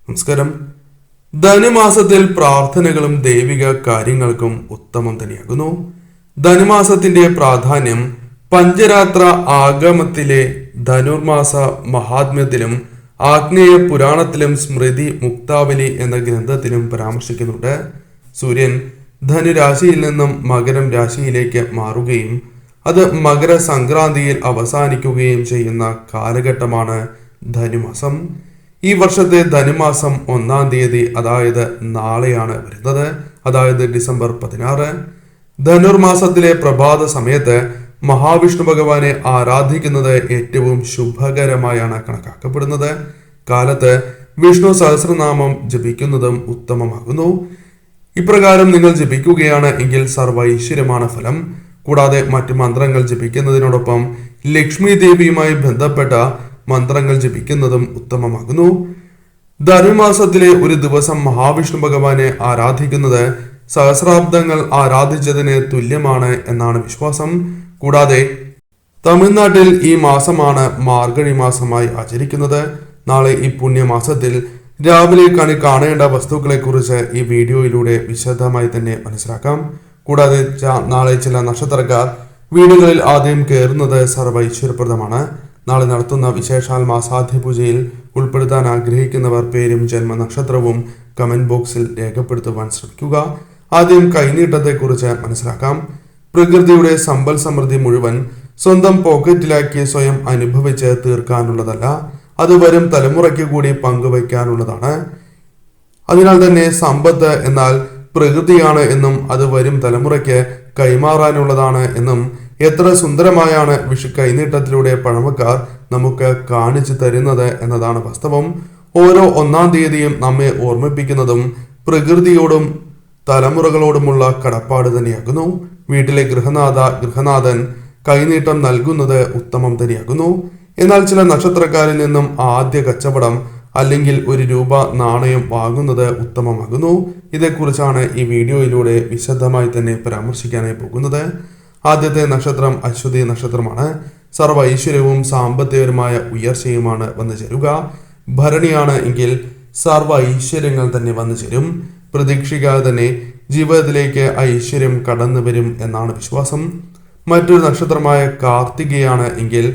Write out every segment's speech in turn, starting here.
നമസ്കാരം. ധനുമാസത്തിൽ പ്രാർത്ഥനകളും ദൈവിക കാര്യങ്ങൾക്കും ഉത്തമം തന്നെയാകുന്നു. ധനുമാസത്തിന്റെ പ്രാധാന്യം പഞ്ചരാത്ര ആഗമത്തിലെ ധനുർമാസ മഹാത്മ്യത്തിലും ആഗ്നേയ പുരാണത്തിലും സ്മൃതി മുക്താവലി എന്ന ഗ്രന്ഥത്തിലും പരാമർശിക്കുന്നുണ്ട്. സൂര്യൻ ധനുരാശിയിൽ നിന്നും മകരം രാശിയിലേക്ക് മാറുകയും അത് മകര സംക്രാന്തിയിൽ അവസാനിക്കുകയും ചെയ്യുന്ന കാലഘട്ടമാണ് ധനുമാസം. ഈ വർഷത്തെ ധനുമാസം 1-ാം തീയതി, അതായത് നാളെയാണ് വരുന്നത്, അതായത് ഡിസംബർ 16. ധനുർമാസത്തിലെ പ്രഭാത സമയത്ത് മഹാവിഷ്ണു ഭഗവാനെ ആരാധിക്കുന്നത് ഏറ്റവും ശുഭകരമായാണ് കണക്കാക്കപ്പെടുന്നത്. കാലത്ത് വിഷ്ണു സഹസ്രനാമം ജപിക്കുന്നതും ഉത്തമമാകുന്നു. ഇപ്രകാരം നിങ്ങൾ ജപിക്കുകയാണ് എങ്കിൽ സർവൈശ്വര്യമാണ് ഫലം. കൂടാതെ മറ്റു മന്ത്രങ്ങൾ ജപിക്കുന്നതിനോടൊപ്പം ലക്ഷ്മി ദേവിയുമായി ബന്ധപ്പെട്ട മന്ത്രങ്ങൾ ജപിക്കുന്നതും ഉത്തമമാകുന്നു. ധനുമാസത്തിലെ ഒരു ദിവസം മഹാവിഷ്ണു ഭഗവാനെ ആരാധിക്കുന്നത് സഹസ്രാബ്ദങ്ങൾ ആരാധിച്ചതിന് തുല്യമാണ് എന്നാണ് വിശ്വാസം. കൂടാതെ തമിഴ്നാട്ടിൽ ഈ മാസമാണ് മാർഗഴി മാസമായി ആചരിക്കുന്നത്. നാളെ ഈ പുണ്യമാസത്തിൽ രാവിലെ കാണേണ്ട വസ്തുക്കളെ കുറിച്ച് ഈ വീഡിയോയിലൂടെ വിശദമായി തന്നെ മനസ്സിലാക്കാം. കൂടാതെ നാളെ ചില നക്ഷത്രക്കാർ വീടുകളിൽ ആദ്യം കയറുന്നത് സർവൈശ്വര്യപ്രദമാണ്. നാളെ നടത്തുന്ന വിശേഷാൽ മാസാദ്യ പൂജയിൽ ഉൾപ്പെടുത്താൻ ആഗ്രഹിക്കുന്നവർ പേരും ജന്മനക്ഷത്രവും കമന്റ് ബോക്സിൽ രേഖപ്പെടുത്തുവാൻ ശ്രമിക്കുക. ആദ്യം കൈനീട്ടത്തെക്കുറിച്ച് മനസ്സിലാക്കാം. പ്രകൃതിയുടെ സമ്പൽ സമൃദ്ധി മുഴുവൻ സ്വന്തം പോക്കറ്റിലാക്കി സ്വയം അനുഭവിച്ച് തീർക്കാനുള്ളതല്ല, അത് വരും തലമുറയ്ക്ക് കൂടി പങ്കുവയ്ക്കാനുള്ളതാണ്. അതിനാൽ തന്നെ സമ്പത്ത് എന്നാൽ പ്രകൃതിയാണ് എന്നും അത് വരും തലമുറയ്ക്ക് കൈമാറാനുള്ളതാണ് എന്നും എത്ര സുന്ദരമായാണ് വിഷു കൈനീട്ടത്തിലൂടെ പഴമക്കാർ നമുക്ക് കാണിച്ചു തരുന്നത് എന്നതാണ് വാസ്തവം. ഓരോ 1-ാം തീയതിയും നമ്മെ ഓർമ്മിപ്പിക്കുന്നതും പ്രകൃതിയോടും തലമുറകളോടുമുള്ള കടപ്പാട് തന്നെയാകുന്നു. വീട്ടിലെ ഗൃഹനാഥൻ കൈനീട്ടം നൽകുന്നത് ഉത്തമം തന്നെയാകുന്നു. എന്നാൽ ചില നക്ഷത്രക്കാരിൽ നിന്നും ആദ്യ കച്ചവടം അല്ലെങ്കിൽ ₹1 നാണയം വാങ്ങുന്നത് ഉത്തമമാകുന്നു. ഇതേക്കുറിച്ചാണ് ഈ വീഡിയോയിലൂടെ വിശദമായി തന്നെ പരാമർശിക്കാനായി പോകുന്നത്. ആദ്യത്തെ നക്ഷത്രം അശ്വതി നക്ഷത്രമാണ്. സർവ്വ ഐശ്വര്യവും സാമ്പത്തികപരമായ ഉയർച്ചയുമാണ് വന്നു ചേരുക. ഭരണിയാണ് എങ്കിൽ സർവ്വ ഐശ്വര്യങ്ങൾ തന്നെ വന്നു ചേരും. പ്രതീക്ഷിക്കാതെ തന്നെ ജീവിതത്തിലേക്ക് ഐശ്വര്യം കടന്നു വരും എന്നാണ് വിശ്വാസം. മറ്റൊരു നക്ഷത്രമായ കാർത്തികയാണ് എങ്കിൽ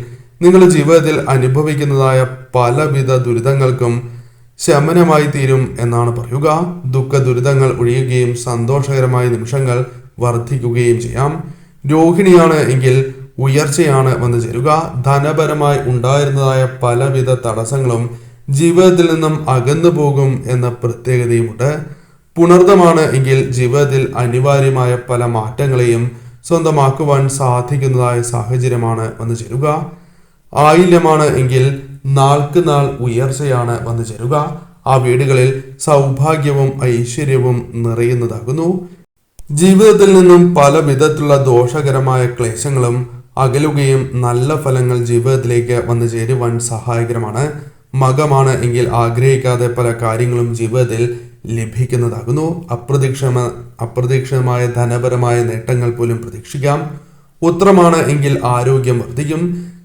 നിങ്ങളുടെ ജീവിതത്തിൽ അനുഭവിക്കുന്നതായ പലവിധ ദുരിതങ്ങൾക്കും ശമനമായി തീരും എന്നാണ് പറയുക. ദുഃഖ ദുരിതങ്ങൾ ഒഴിയുകയും സന്തോഷകരമായ നിമിഷങ്ങൾ വർദ്ധിക്കുകയും ചെയ്യാം. രോഹിണിയാണ് എങ്കിൽ ഉയർച്ചയാണ് വന്നു ചേരുക. ധനപരമായി ഉണ്ടായിരുന്നതായ പലവിധ തടസ്സങ്ങളും ജീവിതത്തിൽ നിന്നും അകന്നു പോകും എന്ന പ്രത്യേകതയുമുണ്ട്. പുണർദമാണ് എങ്കിൽ ജീവിതത്തിൽ അനിവാര്യമായ പല മാറ്റങ്ങളെയും സ്വന്തമാക്കുവാൻ സാധിക്കുന്നതായ സാഹചര്യമാണ് വന്നു ചേരുക. ആയില്യമാണ് എങ്കിൽ നാൾക്ക് നാൾ ഉയർച്ചയാണ് വന്നു ചേരുക. ആ വീടുകളിൽ സൗഭാഗ്യവും ഐശ്വര്യവും നിറയുന്നതാകുന്നു. ജീവിതത്തിൽ നിന്നും പല വിധത്തിലുള്ള ദോഷകരമായ ക്ലേശങ്ങളും അകലുകയും നല്ല ഫലങ്ങൾ ജീവിതത്തിലേക്ക് വന്നു ചേരുവാൻ സഹായകരമാണ്. മകമാണ് എങ്കിൽ ആഗ്രഹിക്കാതെ പല കാര്യങ്ങളും ജീവിതത്തിൽ ലഭിക്കുന്നതാകുന്നു. അപ്രതീക്ഷിതമായ ധനപരമായ നേട്ടങ്ങൾ പോലും പ്രതീക്ഷിക്കാം. ഉത്രമാണ് എങ്കിൽ ആരോഗ്യം വർദ്ധിക്കും.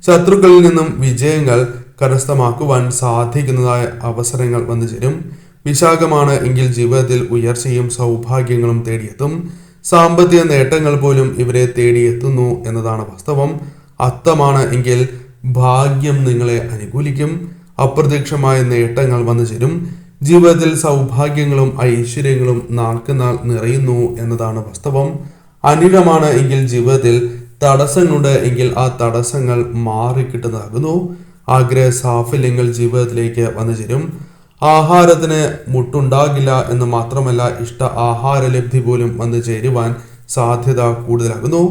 ശത്രുക്കളിൽ നിന്നും വിജയങ്ങൾ കരസ്ഥമാക്കുവാൻ സാധിക്കുന്നതായ അവസരങ്ങൾ വന്നു ചേരും. വിശാഖമാണ് എങ്കിൽ ജീവിതത്തിൽ ഉയർച്ചയും സൗഭാഗ്യങ്ങളും തേടിയെത്തും. സാമ്പത്തിക നേട്ടങ്ങൾ പോലും ഇവരെ തേടിയെത്തുന്നു എന്നതാണ് വാസ്തവം. അത്തമാണ് എങ്കിൽ ഭാഗ്യം നിങ്ങളെ അനുകൂലിക്കും. അപ്രതീക്ഷിതമായ നേട്ടങ്ങൾ വന്നു ചേരും. ജീവിതത്തിൽ സൗഭാഗ്യങ്ങളും ഐശ്വര്യങ്ങളും നാൾക്കുനാൾ നിറയുന്നു എന്നതാണ് വാസ്തവം. അനിഴമാണ് എങ്കിൽ ജീവിതത്തിൽ തടസ്സങ്ങളുണ്ട് എങ്കിൽ ആ തടസ്സങ്ങൾ മാറിക്കിട്ടുന്നതാകുന്നു. ആഗ്രഹ സാഫല്യങ്ങൾ ജീവിതത്തിലേക്ക് വന്നു ചേരും. ആഹാരത്തിന് മുട്ടുണ്ടാകില്ല എന്ന് മാത്രമല്ല, ഇഷ്ട ആഹാരലബ്ധി പോലും വന്നു ചേരുവാൻ സാധ്യത കൂടുതലാകുന്നു.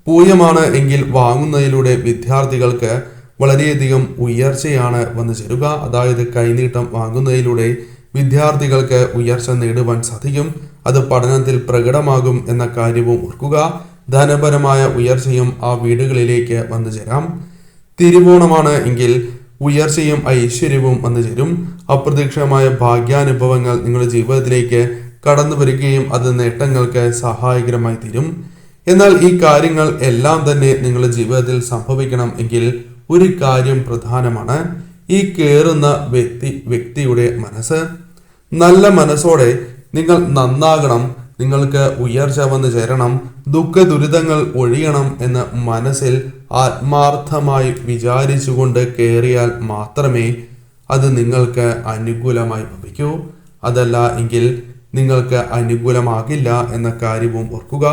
പൂയമാണ് എങ്കിൽ വാങ്ങുന്നതിലൂടെ വിദ്യാർത്ഥികൾക്ക് വളരെയധികം ഉയർച്ചയാണ് വന്നു ചേരുക. അതായത് കൈനീട്ടം വാങ്ങുന്നതിലൂടെ വിദ്യാർത്ഥികൾക്ക് ഉയർച്ച നേടുവാൻ സാധിക്കും. അത് പഠനത്തിൽ പ്രകടമാകും എന്ന കാര്യവും ഓർക്കുക. ധനപരമായ ഉയർച്ചയും ആ വീടുകളിലേക്ക് വന്നു ചേരാം. തിരുവോണമാണ് എങ്കിൽ ഉയർച്ചയും ഐശ്വര്യവും വന്നു ചേരും. അപ്രതീക്ഷിതമായ ഭാഗ്യാനുഭവങ്ങൾ നിങ്ങളുടെ ജീവിതത്തിലേക്ക് കടന്നു വരികയും അത് നേട്ടങ്ങൾക്ക് സഹായകരമായി തീരും. എന്നാൽ ഈ കാര്യങ്ങൾ എല്ലാം തന്നെ നിങ്ങളുടെ ജീവിതത്തിൽ സംഭവിക്കണം എങ്കിൽ ഒരു കാര്യം പ്രധാനമാണ്. ഈ കേറുന്ന വ്യക്തിയുടെ മനസ്സ്. നല്ല മനസ്സോടെ നിങ്ങൾ നന്നാകണം, നിങ്ങൾക്ക് ഉയർച്ച വന്നു ചേരണം, ദുഃഖ ദുരിതങ്ങൾ ഒഴിയണം എന്ന് മനസ്സിൽ ആത്മാർത്ഥമായി വിചാരിച്ചുകൊണ്ട് കയറിയാൽ മാത്രമേ അത് നിങ്ങൾക്ക് അനുകൂലമായി ഭവിക്കൂ. അതല്ല എങ്കിൽ നിങ്ങൾക്ക് അനുകൂലമാകില്ല എന്ന കാര്യവും ഓർക്കുക.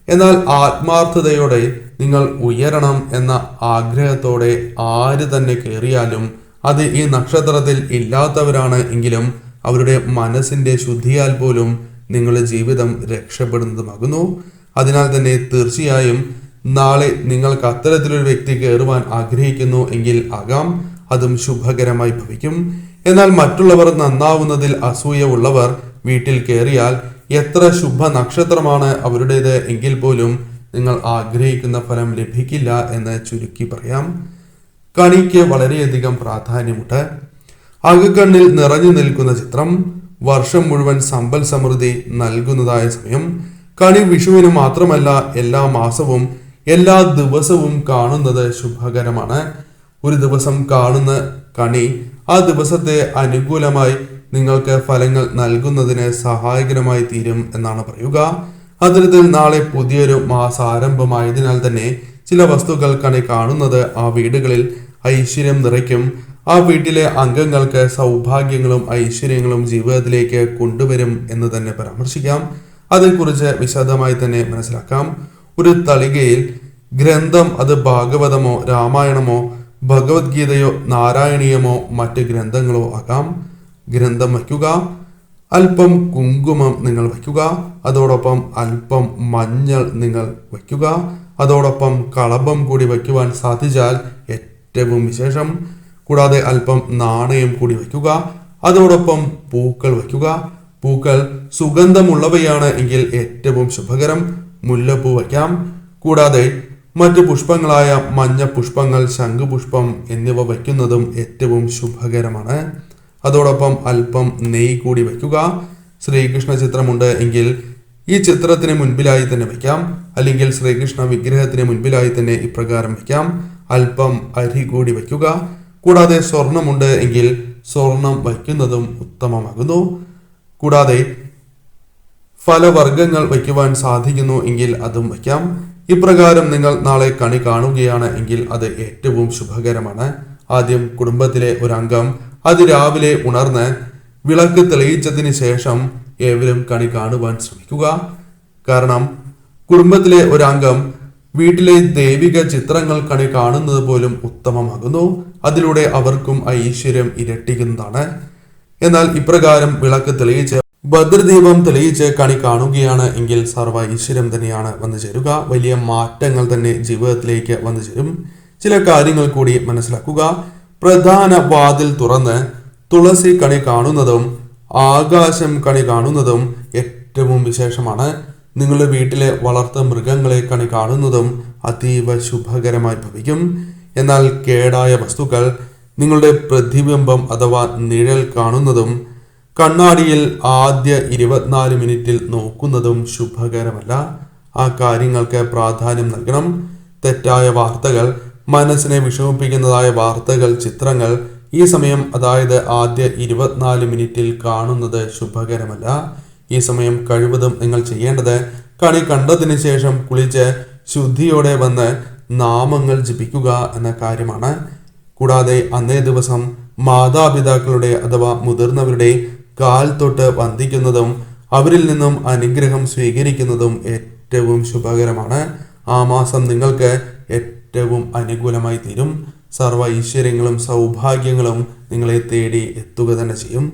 എന്നാൽ ആത്മാർത്ഥതയോടെ നിങ്ങൾ ഉയരണം എന്ന ആഗ്രഹത്തോടെ ആര് തന്നെ കയറിയാലും അത് ഈ നക്ഷത്രത്തിൽ ഇല്ലാത്തവരാണ് എങ്കിലും അവരുടെ മനസ്സിന്റെ ശുദ്ധിയാൽ പോലും നിങ്ങളുടെ ജീവിതം രക്ഷപ്പെടുന്നതുമാകുന്നു. അതിനാൽ തന്നെ തീർച്ചയായും നാളെ നിങ്ങൾക്ക് അത്തരത്തിലൊരു വ്യക്തി കയറുവാൻ ആഗ്രഹിക്കുന്നു എങ്കിൽ ആകാം, അതും ശുഭകരമായി ഭവിക്കും. എന്നാൽ മറ്റുള്ളവർ നന്നാവുന്നതിൽ അസൂയ ഉള്ളവർ വീട്ടിൽ കയറിയാൽ എത്ര ശുഭ നക്ഷത്രമാണ് അവരുടേത് എങ്കിൽ പോലും നിങ്ങൾ ആഗ്രഹിക്കുന്ന ഫലം ലഭിക്കില്ല എന്ന് ചുരുക്കി പറയാം. കണിക്ക് വളരെയധികം പ്രാധാന്യമുണ്ട്. അകക്കണ്ണിൽ നിറഞ്ഞു നിൽക്കുന്ന ചിത്രം വർഷം മുഴുവൻ സമ്പൽ സമൃദ്ധി നൽകുന്നതായ സമയം. കണി വിഷുവിന് മാത്രമല്ല എല്ലാ മാസവും എല്ലാ ദിവസവും കാണുന്നത് ശുഭകരമാണ്. ഒരു ദിവസം കാണുന്ന കണി ആ ദിവസത്തെ അനുകൂലമായി നിങ്ങൾക്ക് ഫലങ്ങൾ നൽകുന്നതിന് സഹായകരമായി തീരും എന്നാണ് പറയുക. അത്തരത്തിൽ നാളെ പുതിയൊരു മാസാരംഭമായതിനാൽ തന്നെ ചില വസ്തുക്കൾ കണി കാണുന്നത് ആ വീടുകളിൽ ഐശ്വര്യം നിറയ്ക്കും. ആ വീട്ടിലെ അംഗങ്ങൾക്ക് സൗഭാഗ്യങ്ങളും ഐശ്വര്യങ്ങളും ജീവിതത്തിലേക്ക് കൊണ്ടുവരും എന്ന് തന്നെ പരാമർശിക്കാം. അതേക്കുറിച്ച് വിശദമായി തന്നെ മനസ്സിലാക്കാം. ഒരു തളികയിൽ ഗ്രന്ഥം, അത് ഭാഗവതമോ രാമായണമോ ഭഗവത്ഗീതയോ നാരായണീയമോ മറ്റ് ഗ്രന്ഥങ്ങളോ ആകാം, ഗ്രന്ഥം വയ്ക്കുക. അല്പം കുങ്കുമം നിങ്ങൾ വയ്ക്കുക. അതോടൊപ്പം അല്പം മഞ്ഞൾ നിങ്ങൾ വയ്ക്കുക. അതോടൊപ്പം കളഭം കൂടി വയ്ക്കുവാൻ സാധിച്ചാൽ ഏറ്റവും വിശേഷം. കൂടാതെ അല്പം നാണയം കൂടി വയ്ക്കുക. അതോടൊപ്പം പൂക്കൾ വയ്ക്കുക. പൂക്കൾ സുഗന്ധമുള്ളവയാണ് എങ്കിൽ ഏറ്റവും ശുഭകരം. മുല്ലപ്പൂ വയ്ക്കാം. കൂടാതെ മറ്റു പുഷ്പങ്ങളായ മഞ്ഞ പുഷ്പങ്ങൾ, ശംഖുപുഷ്പം എന്നിവ വയ്ക്കുന്നതും ഏറ്റവും ശുഭകരമാണ്. അതോടൊപ്പം അല്പം നെയ്യ് കൂടി വയ്ക്കുക. ശ്രീകൃഷ്ണ ചിത്രമുണ്ട് എങ്കിൽ ഈ ചിത്രത്തിന് മുൻപിലായി തന്നെ വയ്ക്കാം, അല്ലെങ്കിൽ ശ്രീകൃഷ്ണ വിഗ്രഹത്തിന് മുൻപിലായി തന്നെ ഇപ്രകാരം വയ്ക്കാം. അല്പം അരി കൂടി വയ്ക്കുക. കൂടാതെ സ്വർണമുണ്ട് എങ്കിൽ സ്വർണം വയ്ക്കുന്നതും ഉത്തമമാകുന്നു. കൂടാതെ ഫലവർഗ്ഗങ്ങൾ വയ്ക്കുവാൻ സാധിക്കുന്നു എങ്കിൽ അതും വയ്ക്കാം. ഇപ്രകാരം നിങ്ങൾ നാളെ കണി കാണുകയാണ് എങ്കിൽ അത് ഏറ്റവും ശുഭകരമാണ്. ആദ്യം കുടുംബത്തിലെ ഒരംഗം അതിരാവിലെ ഉണർന്ന് വിളക്ക് തെളിയിച്ചതിന് ശേഷം ഏവരും കണി കാണുവാൻ ശ്രമിക്കുക. കാരണം കുടുംബത്തിലെ ഒരംഗം വീട്ടിലെ ദൈവിക ചിത്രങ്ങൾ കണി കാണുന്നത് പോലും ഉത്തമമാകുന്നു. അതിലൂടെ അവർക്കും ഐശ്വര്യം ഇരട്ടിക്കുന്നതാണ്. എന്നാൽ ഇപ്രകാരം വിളക്ക് തെളിയിച്ച് ഭദ്രദീപം തെളിയിച്ച് കണി കാണുകയാണ് എങ്കിൽ സർവ്വ ഐശ്വര്യം തന്നെയാണ് വന്നു ചേരുക. വലിയ മാറ്റങ്ങൾ തന്നെ ജീവിതത്തിലേക്ക് വന്നു ചേരും. ചില കാര്യങ്ങൾ കൂടി മനസ്സിലാക്കുക. പ്രധാന വാതിൽ തുറന്ന് തുളസി കണി കാണുന്നതും ആകാശം കണി കാണുന്നതും ഏറ്റവും വിശേഷമാണ്. നിങ്ങളുടെ വീട്ടിലെ വളർത്ത മൃഗങ്ങളെ കണി കാണുന്നതും അതീവ ശുഭകരമായി ഭവിക്കും. എന്നാൽ കേടായ വസ്തുക്കൾ, നിങ്ങളുടെ പ്രതിബിംബം അഥവാ നിഴൽ കാണുന്നതും കണ്ണാടിയിൽ ആദ്യ 24 മിനിറ്റിൽ നോക്കുന്നതും ശുഭകരമല്ല. ആ കാര്യങ്ങൾക്ക് പ്രാധാന്യം നൽകണം. തെറ്റായ വാർത്തകൾ, മനസ്സിനെ വിഷമിപ്പിക്കുന്നതായ വാർത്തകൾ, ചിത്രങ്ങൾ ഈ സമയം, അതായത് ആദ്യ 24 മിനിറ്റിൽ കാണുന്നത് ശുഭകരമല്ല. ഈ സമയം കഴിവതും നിങ്ങൾ ചെയ്യേണ്ടത് കണി കണ്ടതിന് ശേഷം കുളിച്ച് ശുദ്ധിയോടെ വന്ന് നാമങ്ങൾ ജപിക്കുക എന്ന കാര്യമാണ്. കൂടാതെ അന്നേ ദിവസം മാതാപിതാക്കളുടെ അഥവാ മുതിർന്നവരുടെ കാൽ തൊട്ട് വന്ദിക്കുന്നതും അവരിൽ നിന്നും അനുഗ്രഹം സ്വീകരിക്കുന്നതും ഏറ്റവും ശുഭകരമാണ്. ആ മാസം നിങ്ങൾക്ക് ഏറ്റവും അനുകൂലമായി തീരും. സർവ്വ ഐശ്വര്യങ്ങളും സൗഭാഗ്യങ്ങളും നിങ്ങളെ തേടി എത്തുക തന്നെ ചെയ്യും.